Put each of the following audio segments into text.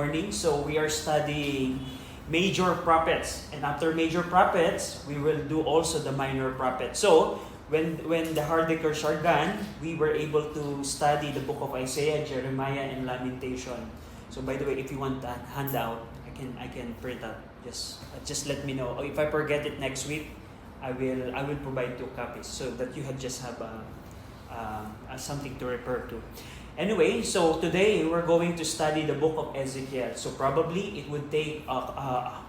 Morning. So we are studying major prophets, and after major prophets, we will do also the minor prophets. So when the hard decors are done, we were able to study the book of Isaiah, Jeremiah, and Lamentation. So by the way, if you want a handout, I can print out. Just let me know. Or if I forget it next week, I will provide 2 copies so that you just have something to refer to. Anyway, so today we're going to study the book of Ezekiel. So probably it would take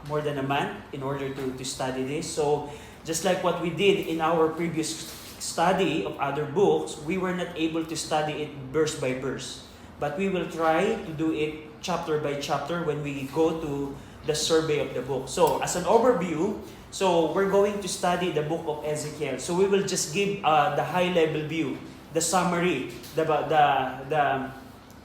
more than a month in order to study this. So just like what we did in our previous study of other books, we were not able to study it verse by verse. But we will try to do it chapter by chapter when we go to the survey of the book. So as an overview, so we're going to study the book of Ezekiel. So we will just give the high-level view, the summary, the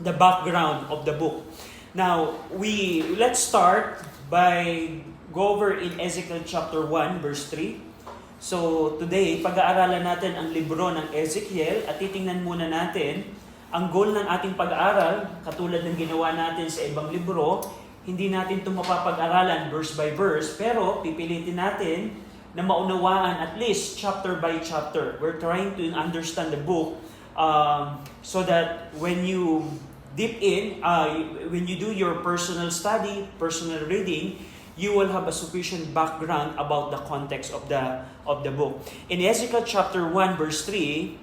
background of the book. Now, let's start by go over in Ezekiel chapter 1 verse 3. So today, pag-aaralan natin ang libro ng Ezekiel at titingnan muna natin ang goal ng ating pag-aaral, katulad ng ginawa natin sa ibang libro. Hindi natin ito mapapag-aralan verse by verse, pero pipilitin natin na maunawaan at least chapter by chapter. We're trying to understand the book so that when you deep in, when you do your personal study, personal reading, you will have a sufficient background about the context of the book. In Ezekiel chapter 1 verse 3,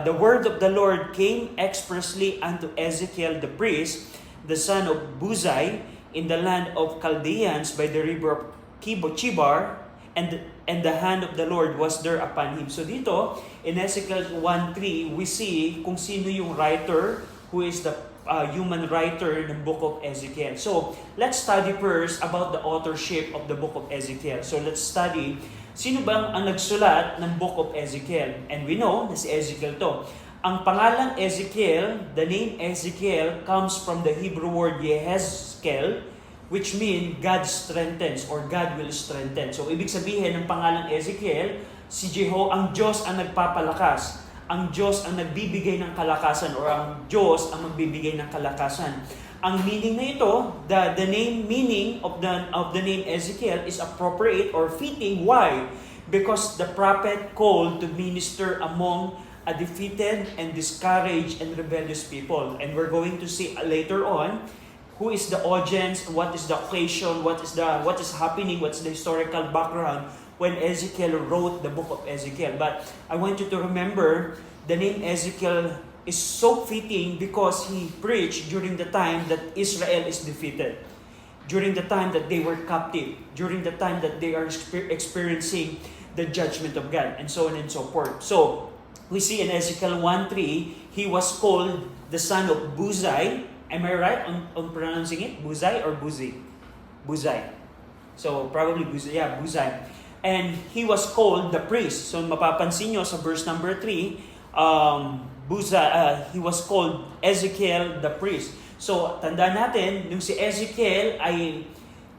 the word of the Lord came expressly unto Ezekiel the priest, the son of Buzai, in the land of Chaldeans by the river of Chibar, and the hand of the Lord was there upon him. So dito, in Ezekiel 1:3, we see kung sino yung writer, who is the human writer ng book of Ezekiel. So, let's study first about the authorship of the book of Ezekiel. So, let's study, sino ba ang nagsulat ng book of Ezekiel? And we know na si Ezekiel to. Ang pangalang Ezekiel, the name Ezekiel comes from the Hebrew word Yehezkel, which mean God strengthens or God will strengthen. So, ibig sabihin ng pangalang Ezekiel, ang Diyos ang nagpapalakas. Ang Diyos ang nagbibigay ng kalakasan or ang Diyos ang magbibigay ng kalakasan. Ang meaning na ito, the meaning of the name Ezekiel is appropriate or fitting. Why? Because the prophet called to minister among a defeated and discouraged and rebellious people. And we're going to see later on who is the audience, what is the occasion, what is happening, what's the historical background when Ezekiel wrote the book of Ezekiel. But I want you to remember the name Ezekiel is so fitting because he preached during the time that Israel is defeated, during the time that they were captive, during the time that they are experiencing the judgment of God, and so on and so forth. So, we see in Ezekiel 1:3, he was called the son of Buzai. Am I right on pronouncing it? Buzai or Buzi? Buzai. So, probably Buzai. Yeah, Buzai. And he was called the priest. So, mapapansin nyo sa verse number 3, he was called Ezekiel the priest. So, tandaan natin, nung si Ezekiel ay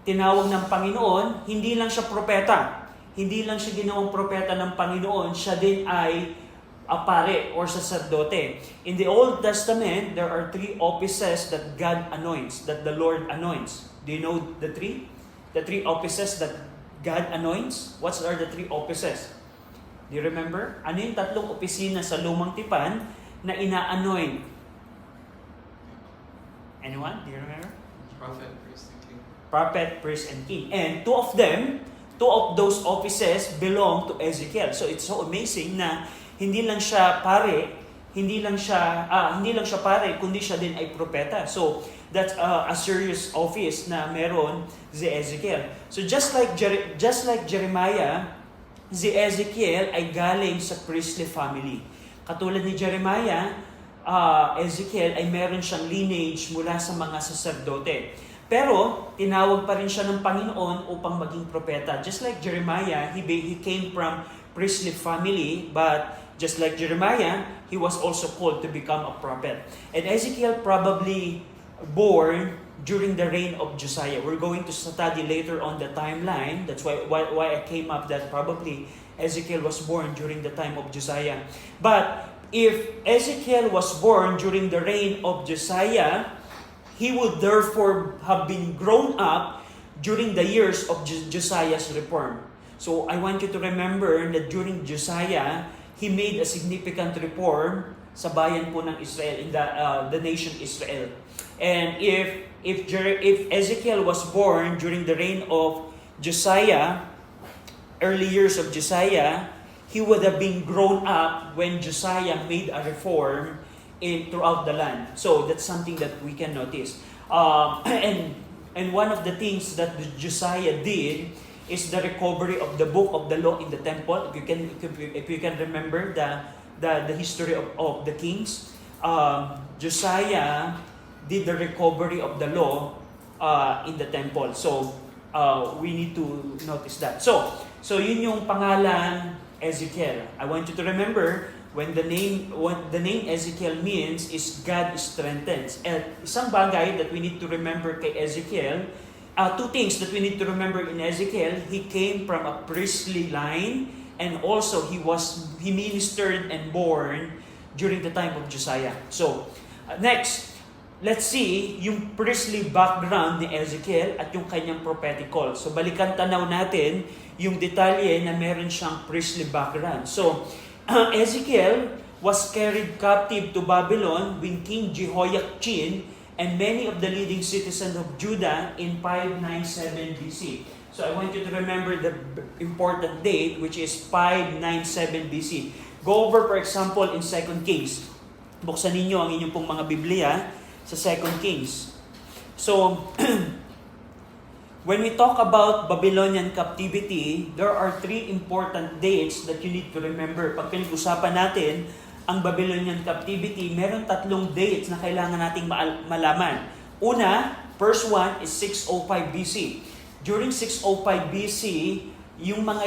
tinawag ng Panginoon, hindi lang siya propeta. Hindi lang siya ginawang propeta ng Panginoon, siya din ay pare or sacerdote. In the Old Testament, there are 3 offices that God anoints, that the Lord anoints. Do you know the 3? The 3 offices that God anoints? What are the 3 offices? Do you remember? Ano yung 3 opisina sa lumang tipan na ina-anoint? Anyone? Do you remember? Prophet, priest, and king. Prophet, priest, and king. And 2 of those offices belong to Ezekiel. So it's so amazing na hindi lang siya pare, kundi siya din ay propeta. So that's a serious office na meron si Ezekiel. So just like Jeremiah, si Ezekiel ay galing sa priestly family. Katulad ni Jeremiah, Ezekiel ay meron siyang lineage mula sa mga saserdote. Pero tinawag pa rin siya ng Panginoon upang maging propeta. Just like Jeremiah, he came from priestly family, but just like Jeremiah, he was also called to become a prophet. And Ezekiel probably born during the reign of Josiah. We're going to study later on the timeline. That's why I came up that probably Ezekiel was born during the time of Josiah. But if Ezekiel was born during the reign of Josiah, he would therefore have been grown up during the years of Josiah's reform. So I want you to remember that during Josiah, he made a significant reform sa bayan po ng Israel, in the nation Israel. And if Ezekiel was born during the reign of Josiah, early years of Josiah, he would have been grown up when Josiah made a reform throughout the land. So that's something that we can notice. And one of the things that Josiah did is the recovery of the book of the law in the temple. If you can remember the history of the kings, Josiah did the recovery of the law in the temple. So we need to notice that. So yun yung pangalan Ezekiel. I want you to remember what the name Ezekiel means is God strengthens. And isang bagay that we need to remember kay Ezekiel, two things that we need to remember in Ezekiel: he came from a priestly line, and also he ministered and born during the time of Josiah. So next, let's see yung priestly background ni Ezekiel at yung kanyang prophetic call. So balikan tanaw natin yung detalye na meron siyang priestly background. So Ezekiel was carried captive to Babylon when King Jehoiachin and many of the leading citizens of Judah in 597 BC. So I want you to remember the important date, which is 597 BC. Go over, for example, in 2 Kings. Buksan ninyo ang inyong pong mga Biblia sa 2 Kings. So, when we talk about Babylonian captivity, there are 3 important dates that you need to remember. Pag pinag-usapan natin ang Babylonian captivity, meron 3 dates na kailangan nating malaman. Una, first one is 605 BC. During 605 BC, yung mga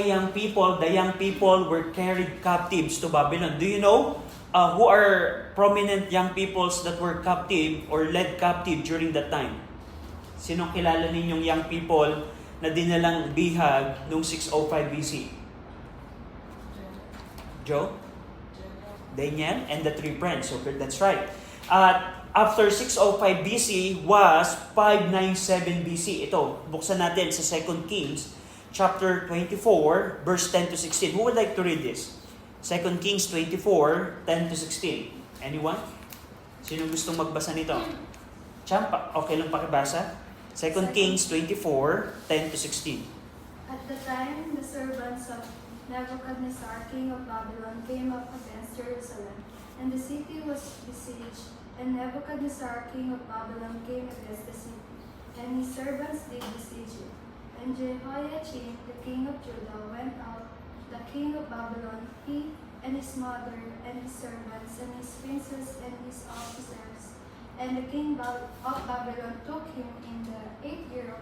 the young people were carried captives to Babylon. Do you know who are prominent young peoples that were captive or led captive during that time? Sinong kilala ninyong young people na dinalang bihag noong 605 BC? Joe? Daniel and the 3 friends. So that's right. After 605 BC was 597 BC. Ito, buksan natin sa 2 Kings chapter 24, verse 10 to 16. Who would like to read this? 2 Kings 24, 10 to 16. Anyone? Sino gustong magbasa nito? Champa, okay lang pakibasa? 2 Kings 24, 10 to 16. At the time, the servants of Nebuchadnezzar, king of Babylon, came up against Jerusalem, and the city was besieged. And Nebuchadnezzar, king of Babylon, came against the city, and his servants did besiege it. And Jehoiachin, the king of Judah, went out, the king of Babylon, he and his mother, and his servants, and his princes, and his officers. And the king of Babylon took him in the 8th year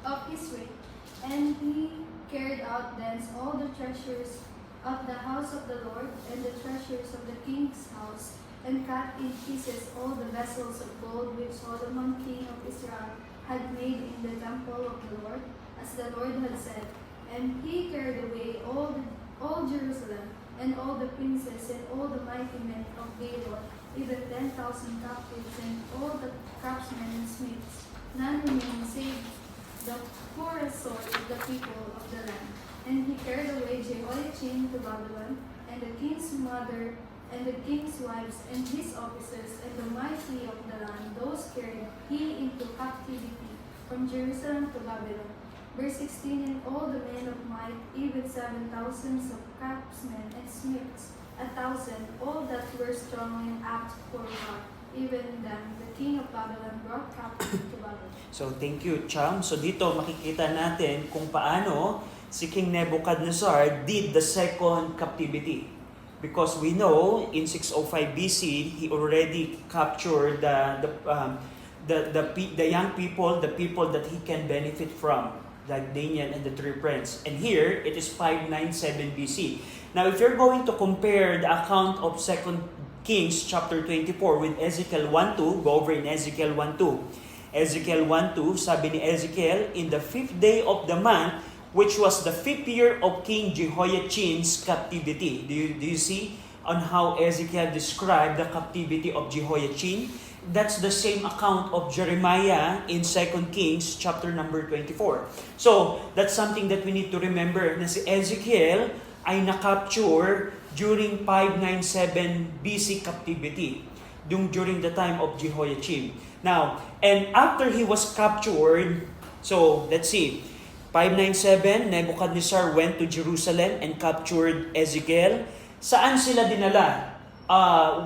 of his reign, and he carried out thence all the treasures of the house of the Lord, and the treasures of the king's house, and cut in pieces all the vessels of gold which Solomon king of Israel had made in the temple of the Lord, as the Lord had said. And he carried away all Jerusalem, and all the princes, and all the mighty men of Babylon, even 10,000 captives, and all the craftsmen and smiths. None remained save the poorest sort of the people of the land. And he carried away Jehoiachin to Babylon, and the king's mother, and the king's wives, and his officers, and the mighty of the land, those carried he into captivity from Jerusalem to Babylon. Verse 16, and all the men of might, even 7,000 of craftsmen and smiths, 1,000, all that were strong and apt for war, even them the king of Babylon brought captive to Babylon. So thank you, Cham. So dito makikita natin kung paano si King Nebuchadnezzar did the second captivity. Because we know in 605 BC he already captured the young people, the people that he can benefit from, like Daniel and the 3 friends. And here it is 597 BC. Now if you're going to compare the account of 2 Kings chapter 24 with Ezekiel 1:2, go over in Ezekiel 1:2. Ezekiel 1:2, sabi ni Ezekiel, in the 5th day of the month, which was the 5th year of King Jehoiachin's captivity. Do you see on how Ezekiel described the captivity of Jehoiachin? that's the same account of Jeremiah in 2 Kings chapter number 24. So, that's something that we need to remember na si Ezekiel ay na-capture during 597 BC captivity, during the time of Jehoiakim. Now, and after he was captured, so let's see, 597, Nebuchadnezzar went to Jerusalem and captured Ezekiel. Saan sila dinala?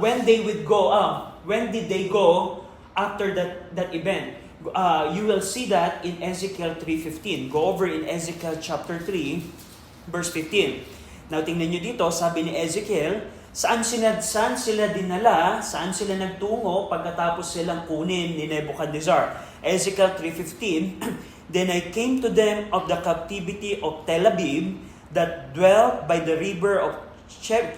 When did they go after that event? You will see that in Ezekiel 3:15. Go over in Ezekiel chapter 3, verse 15. Now, tingnan nyo dito, sabi ni Ezekiel, saan sila dinala, saan sila nagtungo pagkatapos silang kunin ni Nebuchadnezzar. Ezekiel 3:15, Then I came to them of the captivity of Tel Aviv, that dwelt by the river of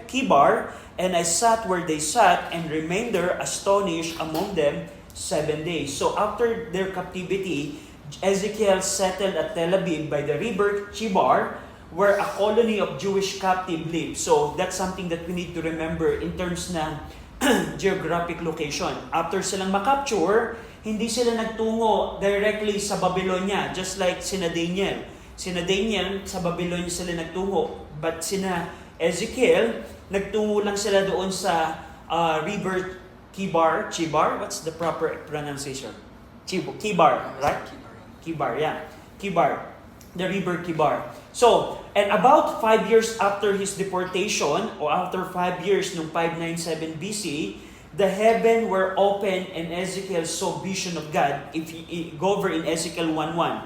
Kibar, and I sat where they sat, and remained there astonished among them 7 days. So after their captivity, Ezekiel settled at Tel Aviv by the river Kibar, where a colony of Jewish captive lived. So that's something that we need to remember in terms ng geographic location. After silang makapture, hindi sila nagtungo directly sa Babylonia, just like sina Daniel. Sina Daniel, sa Babylonia sila nagtungo. But sina Ezekiel, nagtungo lang sila doon sa river Kibar. What's the proper pronunciation? Kibar, right? Kibar, yeah. Kibar. The river Kibar. So, and about 5 years after his deportation, or after 5 years nung 597 BC, the heaven were open and Ezekiel saw vision of God. If you go over in Ezekiel 1:1,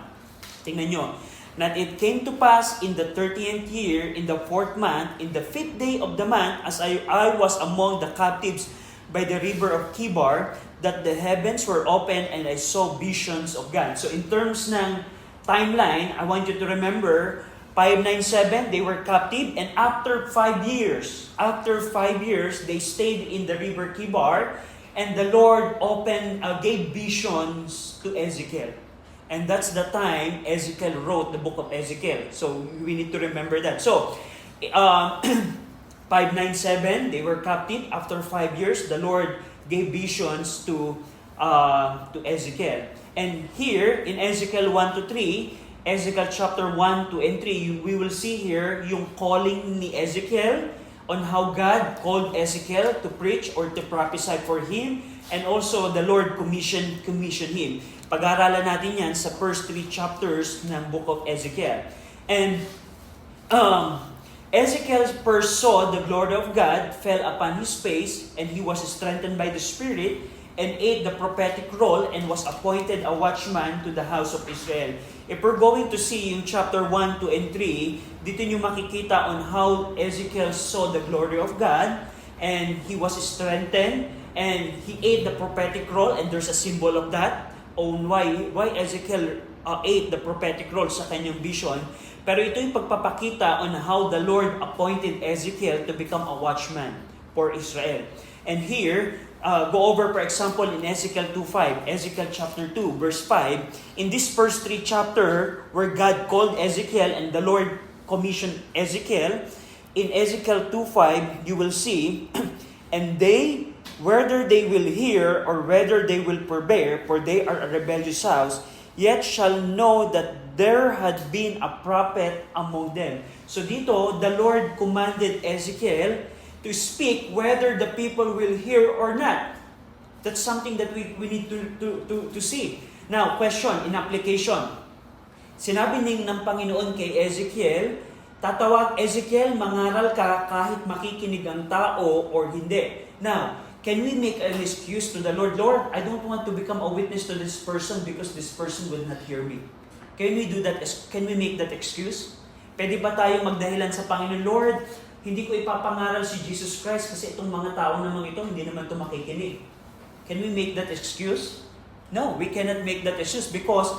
tingnan nyo. That it came to pass in the 30th year, in the 4th month, in the 5th day of the month, as I was among the captives by the river of Kibar, that the heavens were open and I saw visions of God. So in terms ng timeline, I want you to remember, 597, they were captive, and after 5 years, they stayed in the river Kibar, and the Lord gave visions to Ezekiel. And that's the time Ezekiel wrote the book of Ezekiel. So we need to remember that. So, 597, they were captive. After 5 years, the Lord gave visions to Ezekiel. And here, in Ezekiel 1-3, Ezekiel chapter 1, 2, and 3, we will see here yung calling ni Ezekiel on how God called Ezekiel to preach or to prophesy for him, and also the Lord commissioned him. Pag-aaralan natin yan sa first 3 chapters ng book of Ezekiel. And Ezekiel first saw the glory of God fell upon his face, and he was strengthened by the Spirit, and ate the prophetic roll, and was appointed a watchman to the house of Israel. If we're going to see yung chapter 1, 2, and 3, dito nyo makikita on how Ezekiel saw the glory of God, and he was strengthened, and he ate the prophetic roll, and there's a symbol of that, on why Ezekiel ate the prophetic roll sa kanyang vision. Pero ito yung pagpapakita on how the Lord appointed Ezekiel to become a watchman for Israel. And here, go over, for example, in Ezekiel 2:5, Ezekiel chapter 2, verse 5. In this first 3 chapter, where God called Ezekiel and the Lord commissioned Ezekiel, in Ezekiel 2:5, you will see, and they, whether they will hear or whether they will forbear, for they are a rebellious house, yet shall know that there had been a prophet among them. So dito, the Lord commanded Ezekiel to speak whether the people will hear or not. That's something that we need to see. Now, question in application. Sinabi ng Panginoon kay Ezekiel, tatawag Ezekiel, mangaral ka kahit makikinig ang tao or hindi. Now, can we make an excuse to the Lord? Lord, I don't want to become a witness to this person because this person will not hear me. Can we do that? Can we make that excuse? Pwede ba tayong magdahilan sa Panginoon, Lord, hindi ko ipapangaral si Jesus Christ kasi itong mga tao namang ito, hindi naman ito makikinig. Can we make that excuse? No, we cannot make that excuse because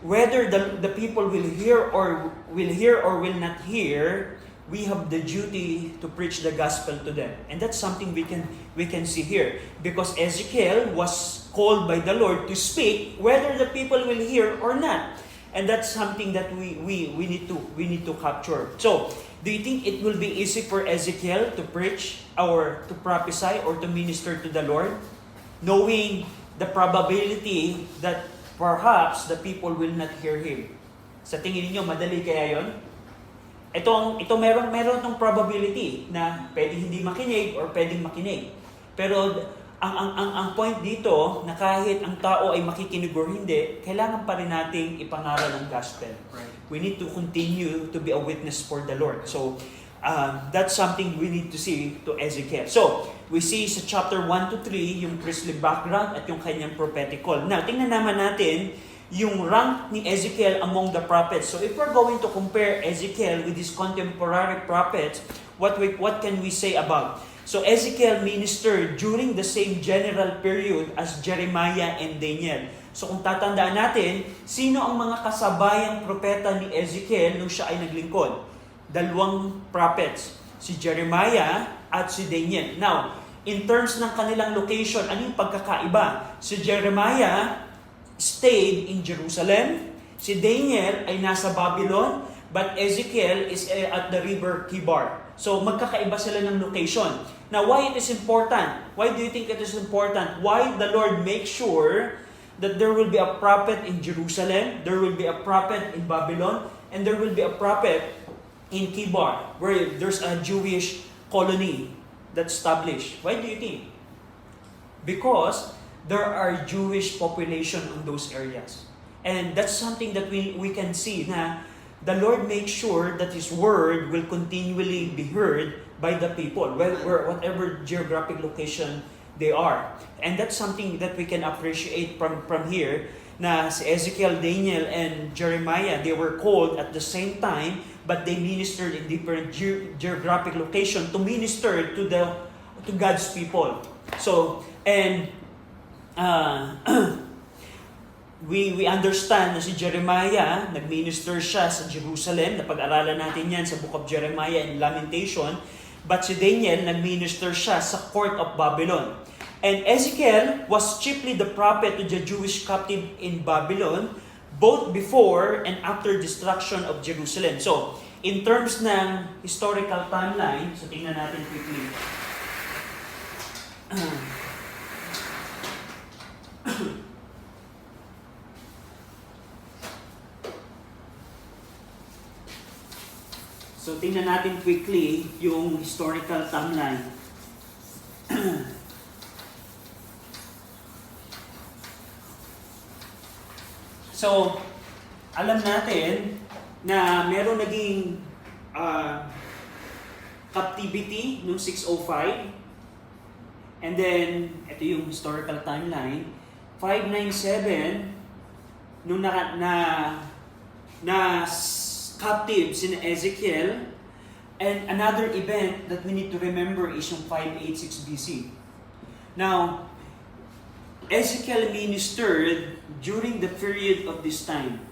whether the people will hear or will not hear, we have the duty to preach the gospel to them. And that's something we can see here. Because Ezekiel was called by the Lord to speak whether the people will hear or not. And that's something that we need to capture. So, do you think it will be easy for Ezekiel to preach or to prophesy or to minister to the Lord? Knowing the probability that perhaps the people will not hear him. Sa tingin niyo madali kaya 'yon? Ito meron tong probability na pwedeng hindi makinig or pwedeng makinig. Pero ang point dito na kahit ang tao ay makikinig or hindi, kailangan pa rin nating ipangaral ang gospel. Right. We need to continue to be a witness for the Lord. So, that's something we need to see to Ezekiel. So, we see sa chapter 1 to 3 yung priestly background at yung kanyang prophetic call. Now, tingnan naman natin yung rank ni Ezekiel among the prophets. So, if we're going to compare Ezekiel with his contemporary prophets, what can we say about? So, Ezekiel ministered during the same general period as Jeremiah and Daniel. So, kung tatandaan natin, sino ang mga kasabayang propeta ni Ezekiel nung siya ay naglingkod? Dalawang prophets, si Jeremiah at si Daniel. Now, in terms ng kanilang location, ano yung pagkakaiba? Si Jeremiah stayed in Jerusalem, si Daniel ay nasa Babylon, but Ezekiel is at the river Kibar. So, magkakaiba sila ng location. Now, why it is important? Why do you think it is important? Why the Lord makes sure that there will be a prophet in Jerusalem, there will be a prophet in Babylon, and there will be a prophet in Kibar, where there's a Jewish colony that's established. Why do you think? Because there are Jewish population in those areas. And that's something that we can see na the Lord makes sure that His word will continually be heard by the people, whatever geographic location they are. And that's something that we can appreciate from here, na si Ezekiel, Daniel, and Jeremiah, they were called at the same time, but they ministered in different geographic location to minister to God's people. So, and we understand na si Jeremiah, nag-minister siya sa Jerusalem. Napag-aralan natin yan sa Book of Jeremiah and Lamentation. But si Daniel, nag-minister siya sa court of Babylon. And Ezekiel was chiefly the prophet to the Jewish captive in Babylon, both before and after destruction of Jerusalem. So, in terms ng historical timeline, so tingnan natin quickly. So, tingnan natin quickly yung historical timeline. So, alam natin na meron naging captivity noong 605. And then, ito yung historical timeline. 597, nung na captive si Ezekiel. And another event that we need to remember is yung 586 BC. Now, Ezekiel ministered during the period of this time.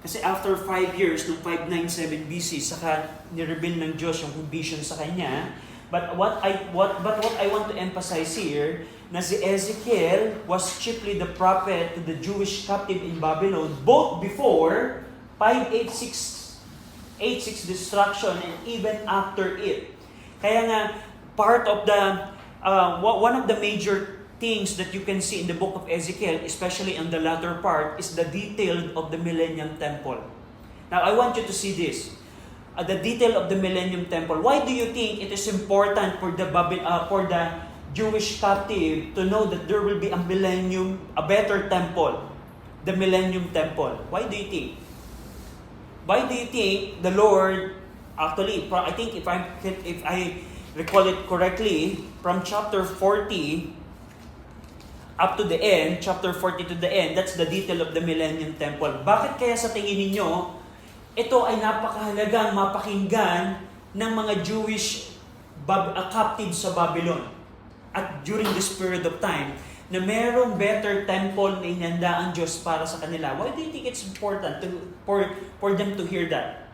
Kasi after 5 years, noong 597 BC, saka nireveal ng Diyos yung vision sa kanya. But what I want to emphasize here, na si Ezekiel was chiefly the prophet to the Jewish captive in Babylon, both before 586 destruction and even after it. Kaya nga, part of the, one of the major things that you can see in the book of Ezekiel, especially on the latter part, is the detail of the Millennium Temple. Now, I want you to see this. The detail of the Millennium Temple. Why do you think it is important for the Jewish captive to know that there will be a better temple, the Millennium Temple? Why do you think? Why do you think the Lord, actually, I think if I recall it correctly, from chapter 40 up to the end, chapter 40 to the end, that's the detail of the Millennium Temple. Bakit kaya sa tingin ninyo, ito ay napakahalagang mapakinggan ng mga Jewish captives sa Babylon at during this period of time, na merong better temple na inanda ang Diyos para sa kanila? Why do you think it's important for them to hear that?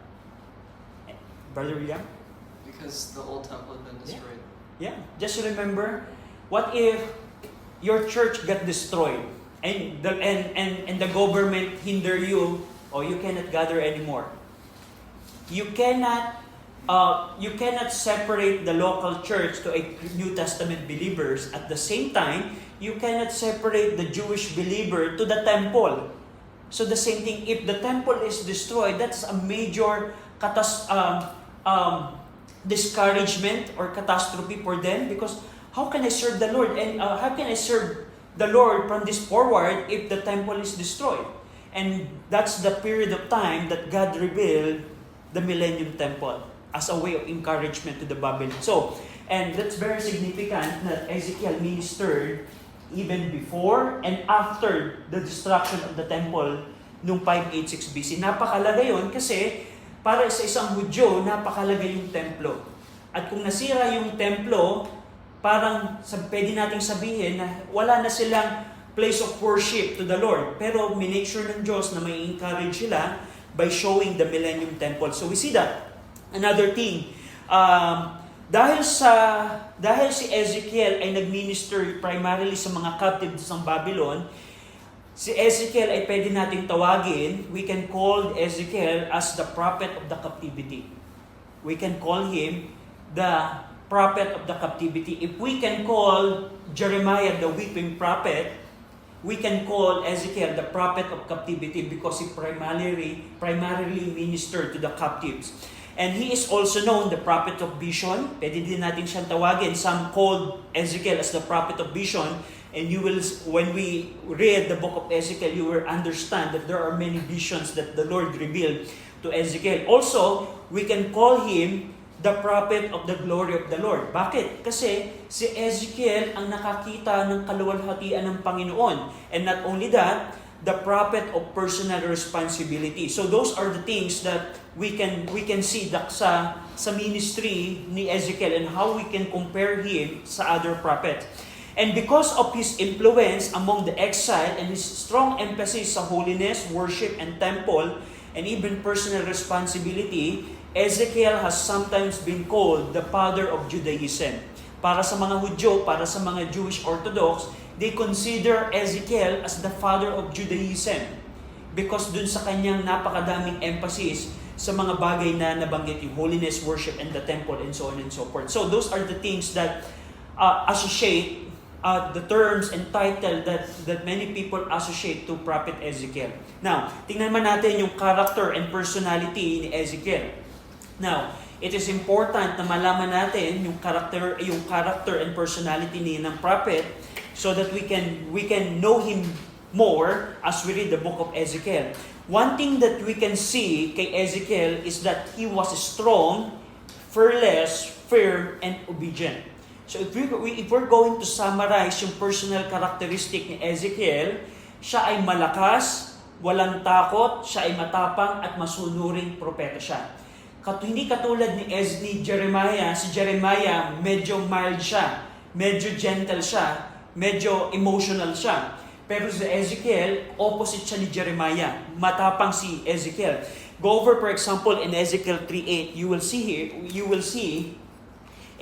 Brother William? Because the old temple had been destroyed. Yeah. Just remember, what if your church got destroyed and the government hinder you, or you cannot gather anymore? You cannot you cannot separate the local church to a New Testament believers. At the same time, you cannot separate the Jewish believer to the temple. So the same thing, if the temple is destroyed, that's a major discouragement or catastrophe for them, because how can I serve the Lord and how can I serve the Lord from this forward if the temple is destroyed? And that's the period of time that God revealed the Millennium Temple as a way of encouragement to the Babylon. So, and that's very significant that Ezekiel ministered even before and after the destruction of the temple noong 586 BC. Napakalaga yun kasi para sa isang Hudyo, napakalaga yung templo. At kung nasira yung templo, parang pwede nating sabihin na wala na silang place of worship to the Lord. Pero minake sure ng Diyos na may encourage sila by showing the Millennium Temple. So we see that. Another thing, dahil si Ezekiel ay nag-minister primarily sa mga captives ng Babylon, si Ezekiel ay pwede nating tawagin, we can call Ezekiel as the prophet of the captivity. We can call him the prophet of the captivity. If we can call Jeremiah the weeping prophet, we can call Ezekiel the prophet of captivity because he primarily ministered to the captives. And he is also known the prophet of vision. Pwede din natin siyang tawagin. Some called Ezekiel as the prophet of vision. And you will, when we read the book of Ezekiel, you will understand that there are many visions that the Lord revealed to Ezekiel. Also, we can call him the prophet of the glory of the Lord. Bakit? Kasi si Ezekiel ang nakakita ng kaluwalhatian ng Panginoon. And not only that, the prophet of personal responsibility. So those are the things that we can see sa ministry ni Ezekiel and how we can compare him sa other prophets. And because of his influence among the exile and his strong emphasis sa holiness, worship, and temple, and even personal responsibility, Ezekiel has sometimes been called the father of Judaism. Para sa mga Hudyo, para sa mga Jewish Orthodox, they consider Ezekiel as the father of Judaism because dun sa kanyang napakadaming emphasis sa mga bagay na nabanggit, yung holiness, worship, and the temple, and so on and so forth. So those are the things that associate the terms and title that many people associate to Prophet Ezekiel. Now, tingnan man natin yung character and personality ni Ezekiel. Now, it is important na malaman natin yung character and personality ng prophet so that we can know him more as we read the book of Ezekiel. One thing that we can see kay Ezekiel is that he was strong, fearless, firm, and obedient. So if we're going to summarize yung personal characteristic ni Ezekiel, siya ay malakas, walang takot, siya ay matapang at masunuring propeta siya. Hindi katulad ni Jeremiah, si Jeremiah medyo mild siya, medyo gentle siya, medyo emotional siya. Pero si Ezekiel, opposite siya ni Jeremiah. Matapang si Ezekiel. Go over, for example, in Ezekiel 3:8, you will see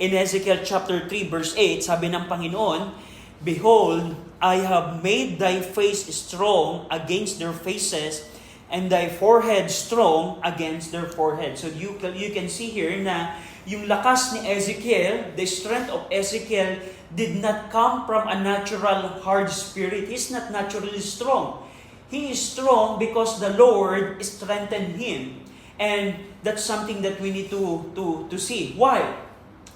in Ezekiel chapter 3 verse 8, sabi ng Panginoon, "Behold, I have made thy face strong against their faces, and thy forehead strong against their forehead." So you can see here na yung lakas ni Ezekiel, the strength of Ezekiel did not come from a natural hard spirit. He's not naturally strong. He is strong because the Lord strengthened him. And that's something that we need to see. Why?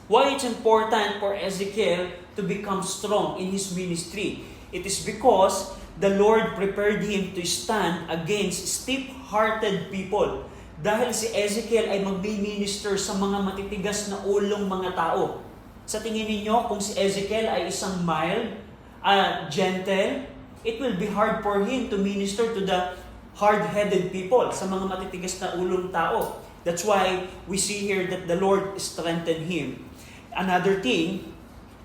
Why it's important for Ezekiel to become strong in his ministry? It is because the Lord prepared him to stand against stiff-hearted people. Dahil si Ezekiel ay magmi-minister sa mga matitigas na ulong mga tao. Sa tingin ninyo, kung si Ezekiel ay isang mild, gentle, it will be hard for him to minister to the hard-headed people, sa mga matitigas na ulong tao. That's why we see here that the Lord strengthened him. Another thing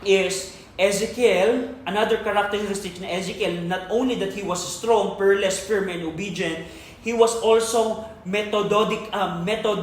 is Ezekiel, another characteristic na Ezekiel, not only that he was strong, fearless, firm, and obedient, he was also methodical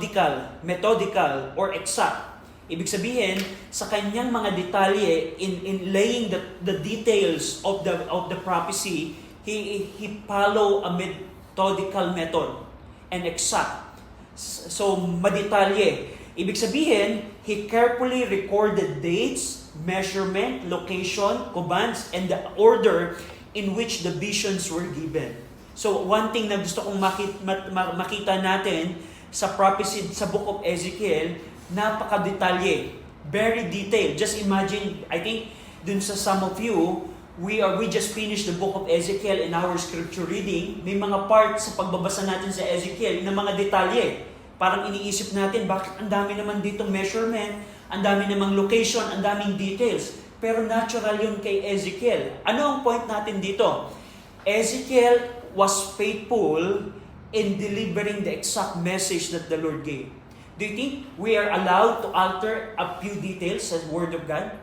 or exact. Ibig sabihin, sa kanyang mga detalye in laying the details of the prophecy, he follow a methodical method and exact. So madetalye. Ibig sabihin, he carefully recorded dates, measurement, location, commands, and the order in which the visions were given. So, one thing na gusto kong makita natin sa prophecy sa book of Ezekiel, napaka-detalye, very detailed. Just imagine, I think, dun sa some of you, we just finished the book of Ezekiel in our scripture reading. May mga parts sa pagbabasa natin sa Ezekiel na mga detalye. Parang iniisip natin, bakit ang dami naman dito measurement, ang dami namang location, ang daming details. Pero natural yun kay Ezekiel. Ano ang point natin dito? Ezekiel was faithful in delivering the exact message that the Lord gave. Do you think we are allowed to alter a few details sa Word of God?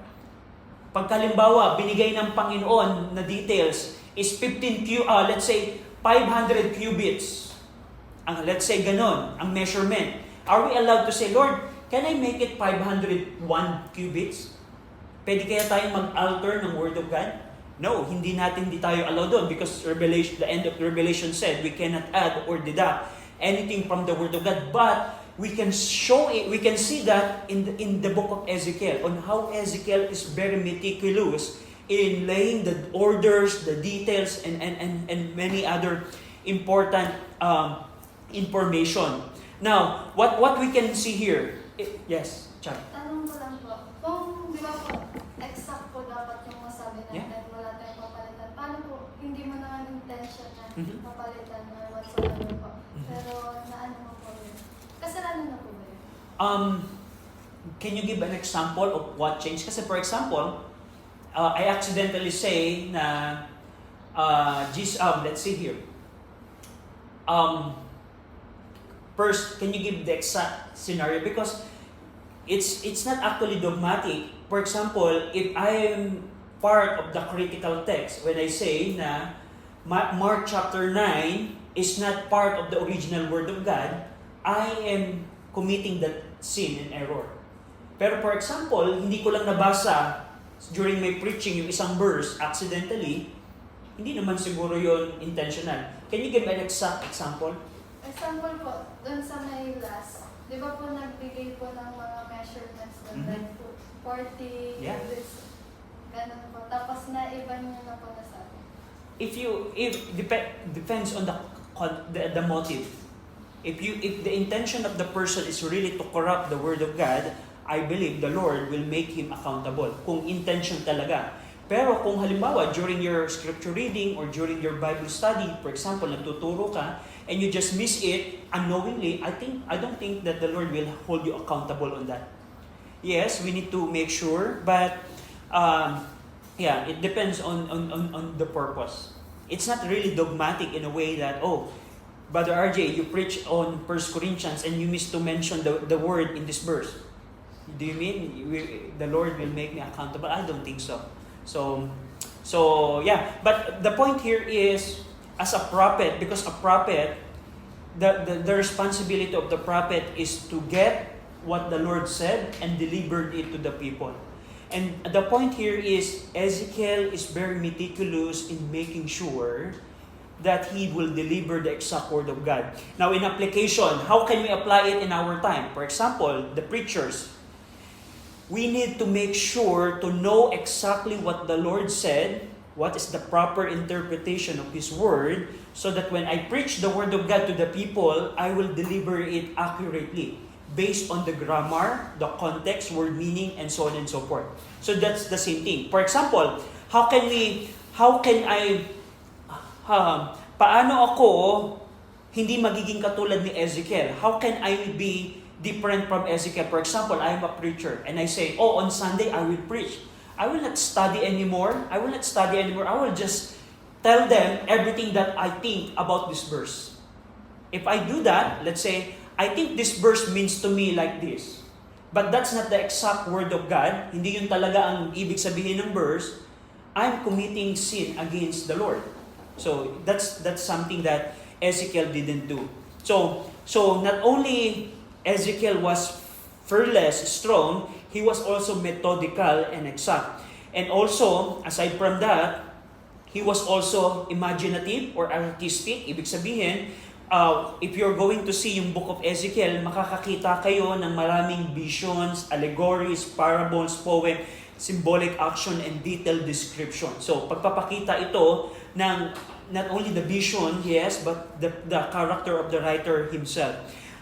Pagkalimbawa, binigay ng Panginoon na details is 500 cubits. Let's say ganon, ang measurement. Are we allowed to say, Lord, can I make it 501 cubits? Pwede kaya tayo mag-alter ng Word of God? No, hindi tayo allowed doon because the end of Revelation said we cannot add or deduct anything from the Word of God. But we can show it, we can see that in the book of Ezekiel on how Ezekiel is very meticulous in laying the orders, the details, and many other important information. Now, what we can see here, yes, Chad. Tanong ko lang po, kung di ba po, exact po dapat yung masabi natin, Yeah. wala tayong papalitan. Paano po, hindi mo naman intention na Mhm. papalitan or whatsoever po. Pero naano mo po yun. Kasalanan na po ba yun? Can you give an example of what changed? Kasi for example, I accidentally say na, let's see here. First, can you give the exact scenario? Because it's not actually dogmatic. For example, if I am part of the critical text, when I say na Mark chapter 9 is not part of the original Word of God, I am committing that sin and error. Pero for example, hindi ko lang nabasa during my preaching yung isang verse accidentally, hindi naman siguro yon intentional. Can you give an exact example? Example po, dun sa may last, di ba po nagbigay po ng mga measurements dun, Mhm. like po, 40, Yeah. this, ganun po. Tapos na iba niyo na po nasabi. Depends on the motive. If the intention of the person is really to corrupt the Word of God, I believe the Lord will make him accountable. Kung intention talaga. Pero kung halimbawa, during your scripture reading or during your Bible study, for example, nagtuturo ka, and you just miss it unknowingly, I don't think that the Lord will hold you accountable on that. Yes, we need to make sure, but it depends on the purpose. It's not really dogmatic in a way that, Brother RJ, you preach on 1 Corinthians and you miss to mention the word in this verse. Do you mean the Lord will make me accountable? I don't think so. But the point here is, as a prophet, because a prophet, the responsibility of the prophet is to get what the Lord said and delivered it to the people. And the point here is, Ezekiel is very meticulous in making sure that he will deliver the exact word of God. Now, in application, how can we apply it in our time? For example, the preachers, we need to make sure to know exactly what the Lord said, what is the proper interpretation of His Word, so that when I preach the Word of God to the people, I will deliver it accurately, based on the grammar, the context, word meaning, and so on and so forth. So that's the same thing. For example, paano ako hindi magiging katulad ni Ezekiel? How can I be different from Ezekiel? For example, I am a preacher and I say, on Sunday I will preach. I will not study anymore. I will just tell them everything that I think about this verse. If I do that, let's say, I think this verse means to me like this. But that's not the exact word of God. Hindi yun talaga ang ibig sabihin ng verse. I'm committing sin against the Lord. So that's something that Ezekiel didn't do. So not only Ezekiel was fearless, strong, he was also methodical and exact. And also, aside from that, he was also imaginative or artistic. Ibig sabihin, if you're going to see yung book of Ezekiel, makakakita kayo ng maraming visions, allegories, parables, poem, symbolic action, and detailed description. So, pagpapakita ito ng not only the vision, yes, but the character of the writer himself.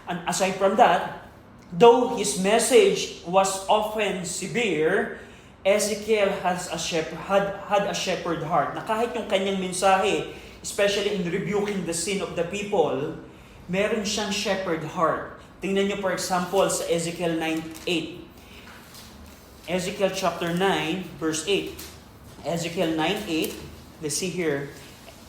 And aside from that, though his message was often severe, Ezekiel had a shepherd heart. Na kahit yung kanyang mensahe, especially in rebuking the sin of the people, meron siyang shepherd heart. Tingnan nyo, for example, sa Ezekiel 9:8. Ezekiel chapter 9, verse 8. Ezekiel 9:8, let's see here.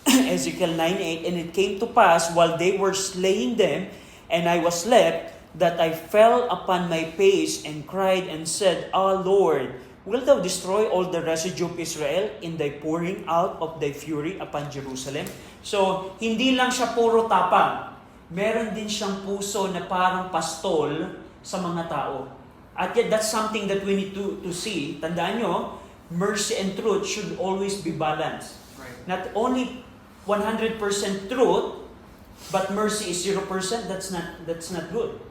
Ezekiel 9:8, and it came to pass while they were slaying them, and I was left, that I fell upon my face and cried and said, Ah, Lord, wilt thou destroy all the residue of Israel in thy pouring out of thy fury upon Jerusalem? So, hindi lang siya puro tapang. Meron din siyang puso na parang pastol sa mga tao. At yet, that's something that we need to see. Tandaan nyo, mercy and truth should always be balanced. Right. Not only 100% truth, but mercy is 0%, that's not good.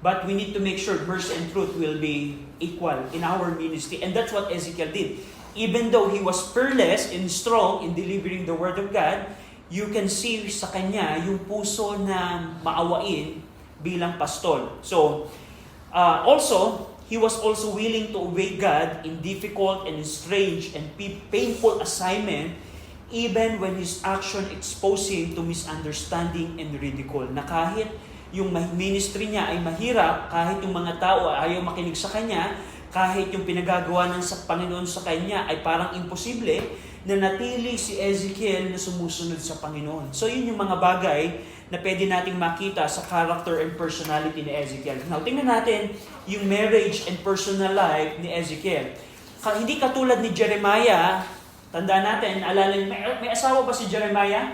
But we need to make sure mercy and truth will be equal in our ministry. And that's what Ezekiel did. Even though he was fearless and strong in delivering the word of God, you can see sa kanya yung puso na maawain bilang pastol. So, also, he was also willing to obey God in difficult and strange and painful assignment, even when his action exposed him to misunderstanding and ridicule. Na kahit yung ministry niya ay mahirap, kahit yung mga tao ay ayaw makinig sa kanya, kahit yung pinagagawa ng sa Panginoon sa kanya ay parang imposible, na natili si Ezekiel na sumusunod sa Panginoon. So yun yung mga bagay na pwede nating makita sa character and personality ni Ezekiel. Now, tingnan natin yung marriage and personal life ni Ezekiel. Hindi katulad ni Jeremiah, tandaan natin, alala niyo, may asawa ba si Jeremiah?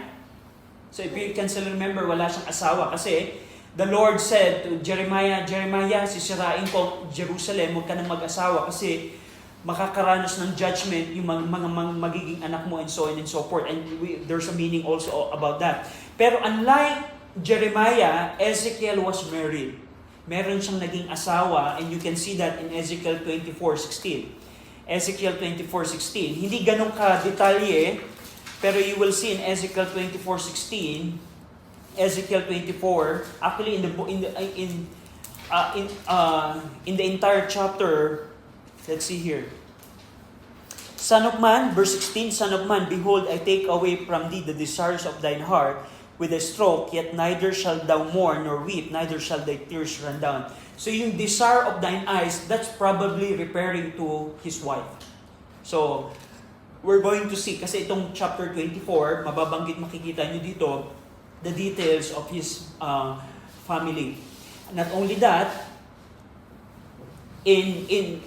So if you can still remember, wala siyang asawa kasi the Lord said to Jeremiah, Jeremiah, sisirain ko Jerusalem, huwag ka nang mag-asawa kasi makakaranas ng judgment yung mga magiging anak mo and so on and so forth. And there's a meaning also about that. Pero unlike Jeremiah, Ezekiel was married. Meron siyang naging asawa and you can see that in Ezekiel 24:16. Ezekiel 24:16. Hindi ganun ka-detalye, pero you will see in Ezekiel 24:16, Ezekiel 24, actually in the entire chapter, let's see here. Son of man, verse 16, Son of man, behold, I take away from thee the desires of thine heart with a stroke, yet neither shalt thou mourn nor weep, neither shall thy tears run down. So yung desire of thine eyes, that's probably referring to his wife. So, we're going to see, kasi itong chapter 24, mababanggit, makikita nyo dito, the details of his family. Not only that,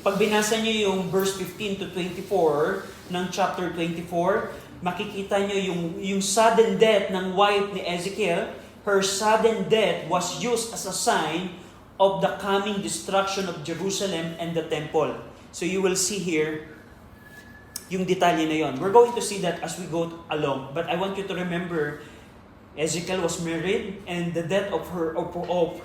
pag binasa nyo yung verse 15 to 24 ng chapter 24, makikita nyo yung sudden death ng wife ni Ezekiel. Her sudden death was used as a sign of the coming destruction of Jerusalem and the temple. So you will see here yung detalye na yon. We're going to see that as we go along. But I want you to remember, Ezekiel was married, and the death of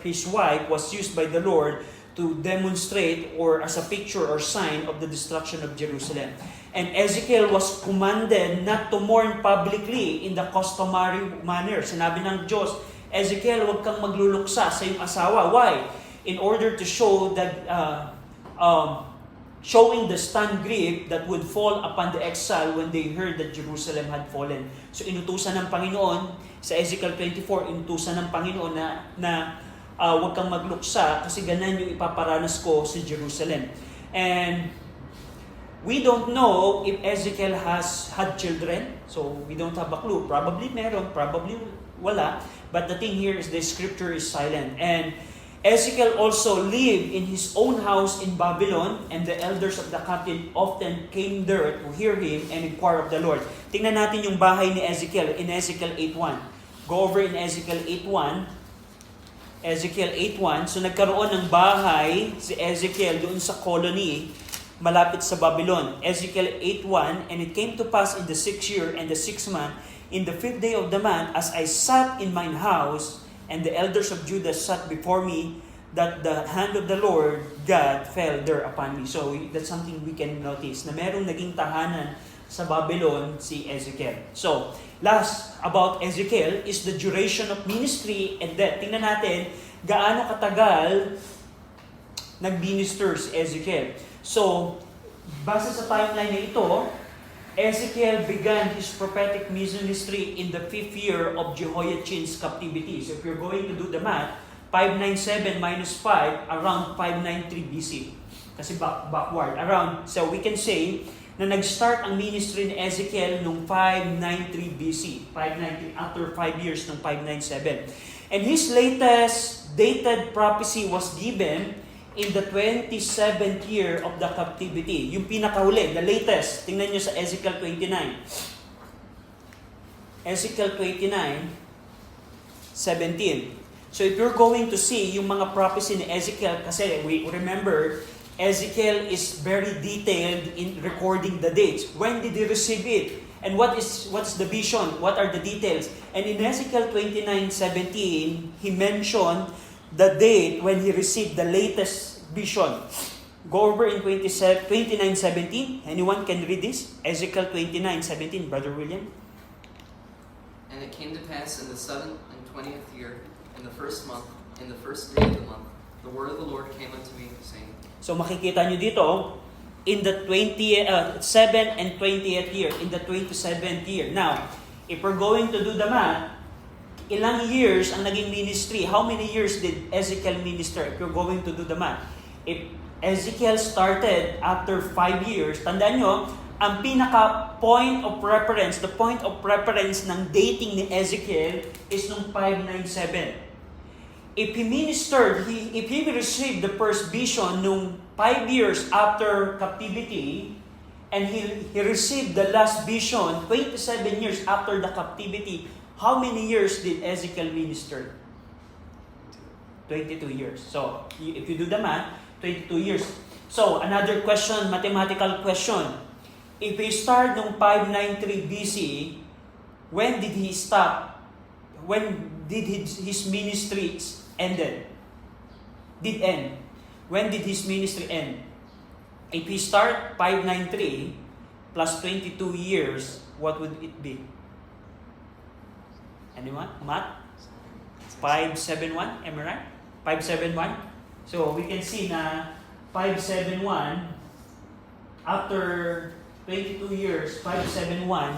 his wife was used by the Lord to demonstrate or as a picture or sign of the destruction of Jerusalem. And Ezekiel was commanded not to mourn publicly in the customary manner. Sinabi ng Diyos, Ezekiel, huwag kang magluluksa sa iyong asawa. Why? In order to show that showing the stunned grief that would fall upon the exile when they heard that Jerusalem had fallen. So inutusan ng Panginoon, sa Ezekiel 24, inutusan ng Panginoon na huwag kang magluksa kasi ganan yung ipaparanas ko sa Jerusalem. And we don't know if Ezekiel had children, so we don't have a clue. Probably meron, probably wala. But the thing here is the scripture is silent. And Ezekiel also lived in his own house in Babylon, and the elders of the captain often came there to hear him and inquire of the Lord. Tingnan natin yung bahay ni Ezekiel in Ezekiel 8:1. Go over in Ezekiel 8:1. Ezekiel 8:1. So nagkaroon ng bahay si Ezekiel doon sa colony malapit sa Babylon. Ezekiel 8:1, and it came to pass in the 6th year and the 6th month, In the 5th day of the month, as I sat in mine house, and the elders of Judah sat before me, that the hand of the Lord God fell there upon me. So that's something we can notice, na merong naging tahanan sa Babylon si Ezekiel. So, last about Ezekiel is the duration of ministry and death. Tingnan natin gaano katagal nag-minister si Ezekiel. So, base sa timeline na ito, Ezekiel began his prophetic ministry in the 5th year of Jehoiachin's captivity. So if you're going to do the math, 597 minus 5, around 593 BC. Kasi backward. Around, so we can say na nag-start ang ministry ni Ezekiel noong 593 BC. 593, after 5 years ng 597. And his latest dated prophecy was given in the 27th year of the captivity. Yung pinakahuli, the latest. Tingnan nyo sa Ezekiel 29. Ezekiel 29, 17. So if you're going to see yung mga prophecy ni Ezekiel, kasi we remember, Ezekiel is very detailed in recording the dates. When did he receive it? And what's the vision? What are the details? And in Ezekiel 29:17, he mentioned the date when he received the latest vision. Go over in 29:17. Anyone can read this? Ezekiel 29:17, Brother William. And it came to pass in the 7th and 20th year, in the 1st month, in the 1st day of the month, the word of the Lord came unto me, saying, So makikita nyo dito, in the 7th and 20th year, in the 27th year. Now, if we're going to do the math, ilang years ang naging ministry? How many years did Ezekiel minister? If you're going to do the math. If Ezekiel started after 5 years, tandaan nyo, ang pinaka-point of reference, the point of reference ng dating ni Ezekiel is nung 597. If he ministered, if he received the first vision nung 5 years after captivity, and he received the last vision 27 years after the captivity, how many years did Ezekiel minister? 22 years. So, if you do the math, 22 years. So, another question, mathematical question. If he started nung 593 BC, when did he stop? When did his ministry ended? Did end. When did his ministry end? If he start 593 plus 22 years, what would it be? Anyone? Math? 571, am I right? 571. So we can see na 571, after 22 years, 571,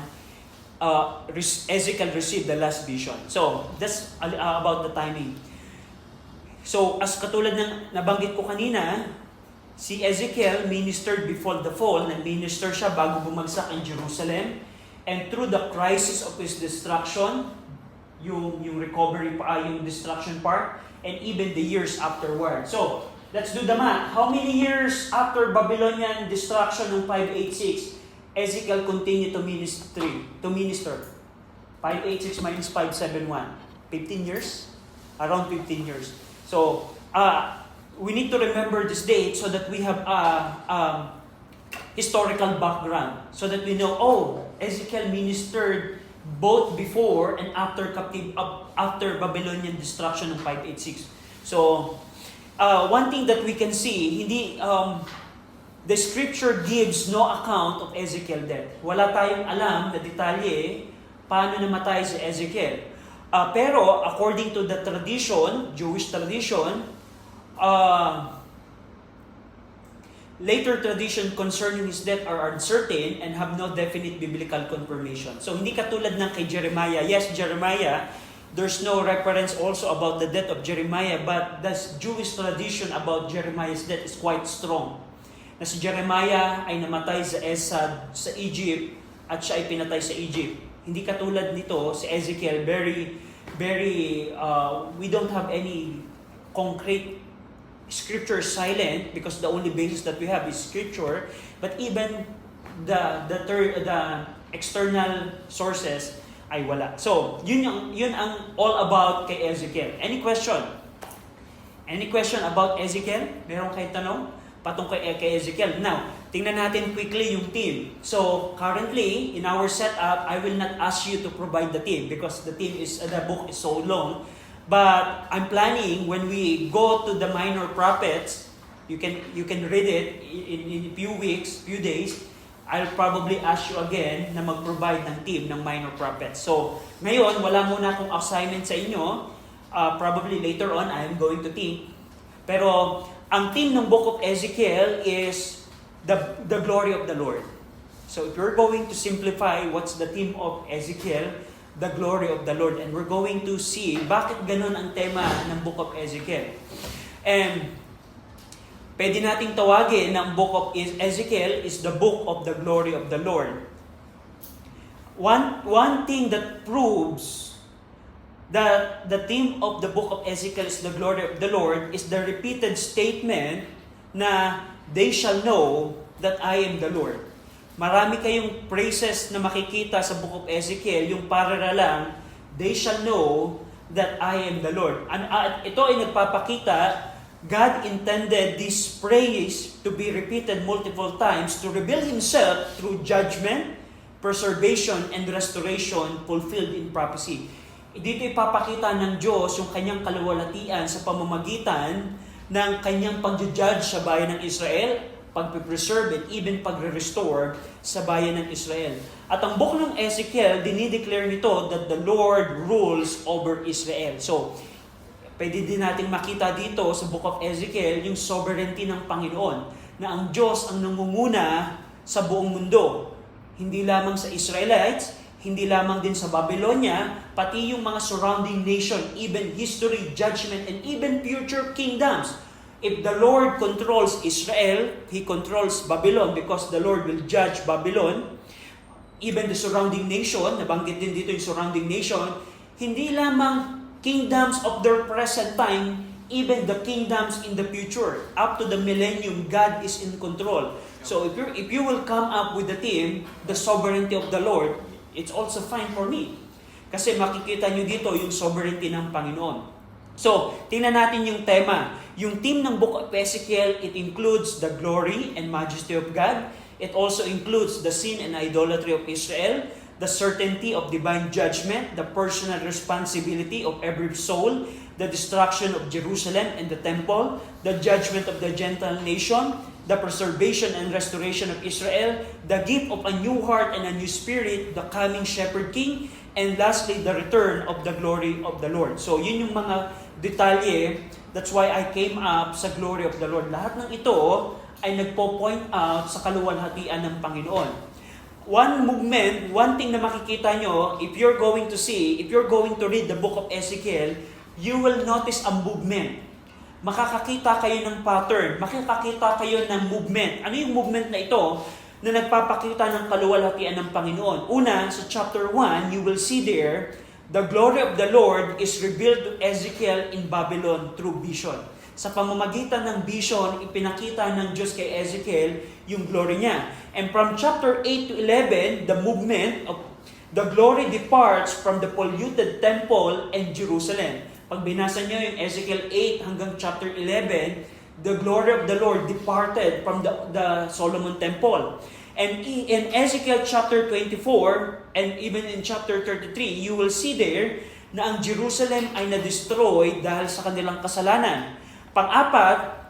Ezekiel received the last vision. So that's about the timing. So, as katulad ng nabanggit ko kanina, si Ezekiel ministered before the fall. Nag-minister siya bago bumagsak in Jerusalem. And through the crisis of his destruction, yung recovery, yung destruction part, and even the years afterward. So, let's do the math. How many years after Babylonian destruction ng 586, Ezekiel continued to minister? 586 minus 571. 15 years? Around 15 years. So, we need to remember this date so that we have historical background. So that we know, Ezekiel ministered both before and after Babylonian destruction of 586. So, one thing that we can see, the scripture gives no account of Ezekiel death. Wala tayong alam na detalye paano namatay si Ezekiel. Pero according to the tradition, Jewish tradition, later tradition concerning his death are uncertain and have no definite biblical confirmation. So hindi katulad ng kay Jeremiah. Yes, Jeremiah, there's no reference also about the death of Jeremiah, but the Jewish tradition about Jeremiah's death is quite strong. Na si Jeremiah ay namatay sa Esad sa Egypt at siya ay pinatay sa Egypt. Hindi katulad nito, si Ezekiel, we don't have any concrete scripture silent because the only basis that we have is scripture, but even the external sources ay wala. So, yun ang all about kay Ezekiel. Any question? Any question about Ezekiel? Meron kayo tanong? patong kay Ezekiel. Now, tingnan natin quickly yung team. So, currently, in our setup, I will not ask you to provide the team because the book is so long. But I'm planning when we go to the minor prophets, you can read it in few weeks, few days. I'll probably ask you again na mag-provide ng team ng minor prophets. So, ngayon, wala muna akong assignment sa inyo. Probably later on, I'm going to team. Pero, ang theme ng book of Ezekiel is the glory of the Lord. So if we're going to simplify what's the theme of Ezekiel, the glory of the Lord. And we're going to see bakit ganun ang tema ng book of Ezekiel. And pwede nating tawagin na ang book of Ezekiel is the book of the glory of the Lord. One thing that proves that the theme of the book of Ezekiel is the glory of the Lord is the repeated statement na they shall know that I am the Lord. Marami kayong phrases na makikita sa book of Ezekiel, yung parara lang, they shall know that I am the Lord. At ito ay nagpapakita, God intended this phrase to be repeated multiple times to reveal Himself through judgment, preservation, and restoration fulfilled in prophecy. Dito ipapakita ng Diyos yung kanyang kaluwalhatian sa pamamagitan ng kanyang pag-judge sa bayan ng Israel, pag-preserve and even pag-restore sa bayan ng Israel. At ang book ng Ezekiel, dinideclare nito that the Lord rules over Israel. So, pwede din natin makita dito sa book of Ezekiel yung sovereignty ng Panginoon, na ang Diyos ang nangunguna sa buong mundo. Hindi lamang sa Israelites, hindi lamang din sa Babylonia, pati yung mga surrounding nation, even history, judgment, and even future kingdoms. If the Lord controls Israel, He controls Babylon because the Lord will judge Babylon. Even the surrounding nation, nabanggit din dito yung surrounding nation, hindi lamang kingdoms of their present time, even the kingdoms in the future. Up to the millennium, God is in control. So if you will come up with the theme, the sovereignty of the Lord, it's also fine for me. Kasi makikita nyo dito yung sovereignty ng Panginoon. So, tingnan natin yung tema. Yung theme ng book of Ezekiel, it includes the glory and majesty of God. It also includes the sin and idolatry of Israel, the certainty of divine judgment, the personal responsibility of every soul, the destruction of Jerusalem and the temple, the judgment of the Gentile nation, the preservation and restoration of Israel, the gift of a new heart and a new spirit, the coming shepherd king, and lastly, the return of the glory of the Lord. So, yun yung mga detalye. That's why I came up sa glory of the Lord. Lahat ng ito ay nagpo-point out sa kaluwalhatian ng Panginoon. One thing na makikita nyo, if you're going to read the book of Ezekiel, you will notice a movement. Makakakita kayo ng pattern, makakakita kayo ng movement. Ano yung movement na ito na nagpapakita ng kaluwalhatian ng Panginoon? Una, sa chapter 1, you will see there, the glory of the Lord is revealed to Ezekiel in Babylon through vision. Sa pamamagitan ng vision, ipinakita ng Diyos kay Ezekiel yung glory niya. And from chapter 8 to 11, the movement of the glory departs from the polluted temple and Jerusalem. Pag binasa niyo yung Ezekiel 8 hanggang chapter 11, the glory of the Lord departed from the Solomon temple. And in Ezekiel chapter 24 and even in chapter 33, you will see there na ang Jerusalem ay na-destroy dahil sa kanilang kasalanan. Pang-apat,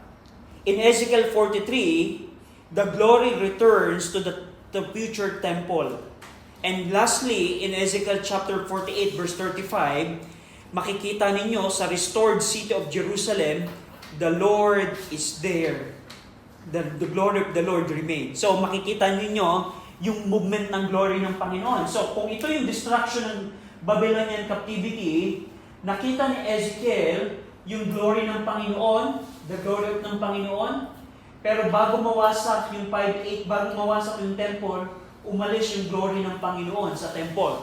in Ezekiel 43, the glory returns to the future temple. And lastly, in Ezekiel chapter 48 verse 35, makikita ninyo sa restored city of Jerusalem, the Lord is there. The glory of the Lord remains. So makikita ninyo yung movement ng glory ng Panginoon. So kung ito yung destruction ng Babylonian captivity, nakita ni Ezekiel yung glory ng Panginoon, the glory ng Panginoon, pero bago mawasak yung 5:8, bago mawasak yung temple, umalis yung glory ng Panginoon sa temple.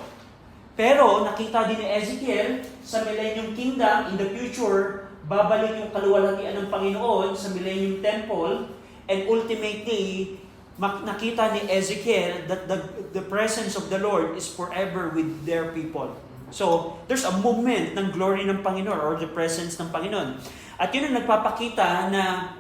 Pero nakita din ni Ezekiel sa Millennium Kingdom in the future, babalik yung kaluwalhatian ng Panginoon sa Millennium Temple, and ultimately nakita ni Ezekiel that the presence of the Lord is forever with their people. So, there's a movement ng glory ng Panginoon or the presence ng Panginoon. At yun ang nagpapakita na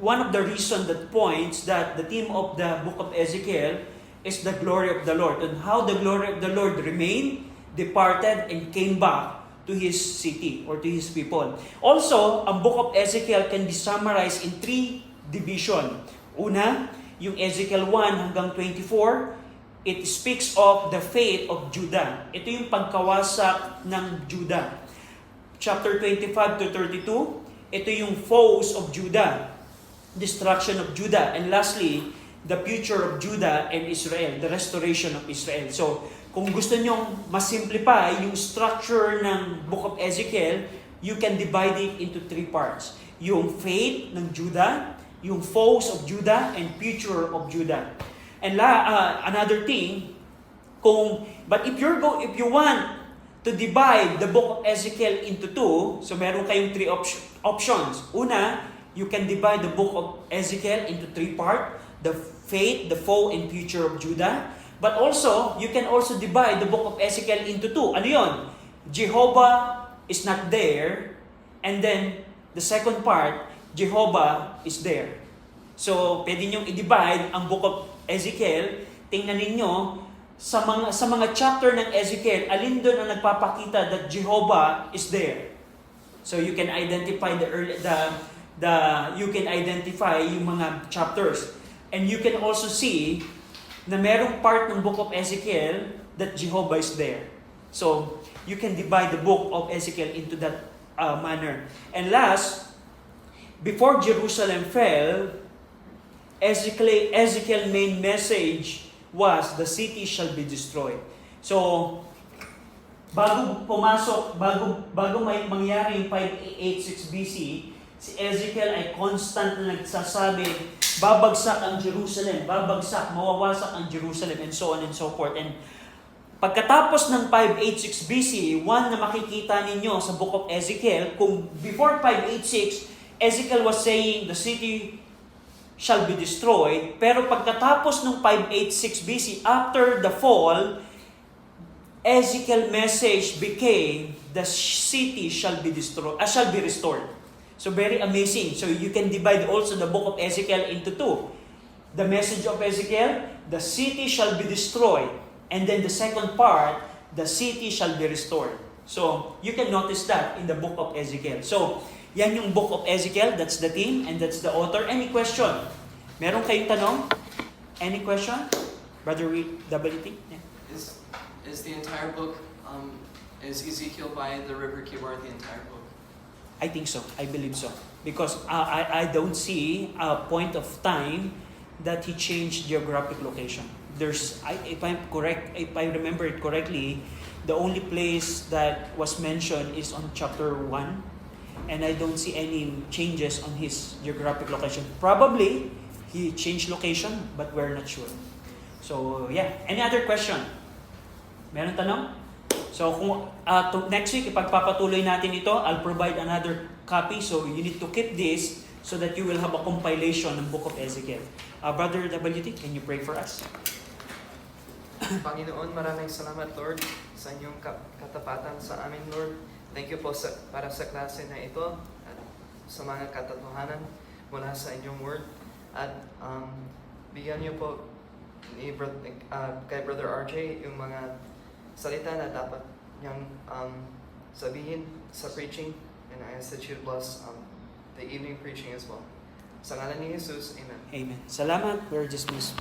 one of the reasons that points that the theme of the book of Ezekiel is the glory of the Lord, and how the glory of the Lord remained, departed, and came back to His city or to His people. Also, ang book of Ezekiel can be summarized in 3 divisions. Una, yung Ezekiel 1 hanggang 24, it speaks of the fate of Judah. Ito yung pagkawasak ng Judah. Chapter 25 to 32, ito yung foes of Judah, destruction of Judah. And lastly, the future of Judah and Israel, the restoration of Israel. So, kung gusto nyong masimplify yung structure ng book of Ezekiel, you can divide it into 3 parts. Yung fate ng Judah, yung foes of Judah, and future of Judah. And another thing, but if you want to divide the book of Ezekiel into 2, so meron kayong 3 options. Una, you can divide the book of Ezekiel into 3 parts: the fate, the foe, and future of Judah. But also, you can also divide the book of Ezekiel into 2. Ano yun? Jehovah is not there, and then the second part, Jehovah is there. So, pwede niyong i-divide ang book of Ezekiel. Tingnan ninyo, sa mga chapter ng Ezekiel, alin doon ang nagpapakita that Jehovah is there. So, you can identify you can identify yung mga chapters. And you can also see na merong part ng book of Ezekiel that Jehovah is there. So, you can divide the book of Ezekiel into that manner. And last, before Jerusalem fell, Ezekiel's main message was, the city shall be destroyed. So, bago may mangyari yung 586 BC, si Ezekiel ay constant na nagsasabi, babagsak ang Jerusalem, babagsak, mawawasak ang Jerusalem, and so on and so forth. And pagkatapos ng 586 BC, one na makikita ninyo sa book of Ezekiel, kung before 586, Ezekiel was saying the city shall be destroyed, pero pagkatapos ng 586 BC, after the fall, Ezekiel message became, the city shall be restored. So very amazing. So you can divide also the book of Ezekiel into 2. The message of Ezekiel, the city shall be destroyed. And then the second part, the city shall be restored. So you can notice that in the book of Ezekiel. So yan yung book of Ezekiel, that's the theme, and that's the author. Any question? Meron kayong tanong? Any question? Brother WT? Yeah. Is the entire book, is Ezekiel by the River Kibar the entire book? I think so. I believe so. Because I don't see a point of time that he changed geographic location. If I remember it correctly, the only place that was mentioned is on chapter 1. And I don't see any changes on his geographic location. Probably, he changed location, but we're not sure. So, yeah. Any other question? Meron tanong? So, kung next week, ipagpapatuloy natin ito, I'll provide another copy. So, you need to keep this so that you will have a compilation ng Book of Ezekiel. Brother WT, can you pray for us? Panginoon, maraming salamat, Lord, sa inyong katapatan sa amin, Lord. Thank you po para sa klase na ito at sa mga katotohanan mula sa inyong word. At bigyan niyo po kay Brother RJ yung mga salita na dapat niyang sabihin sa preaching. And I ask that you bless the evening preaching as well. Sa ngalan ni Jesus, Amen. Amen. Salamat. We're dismissed.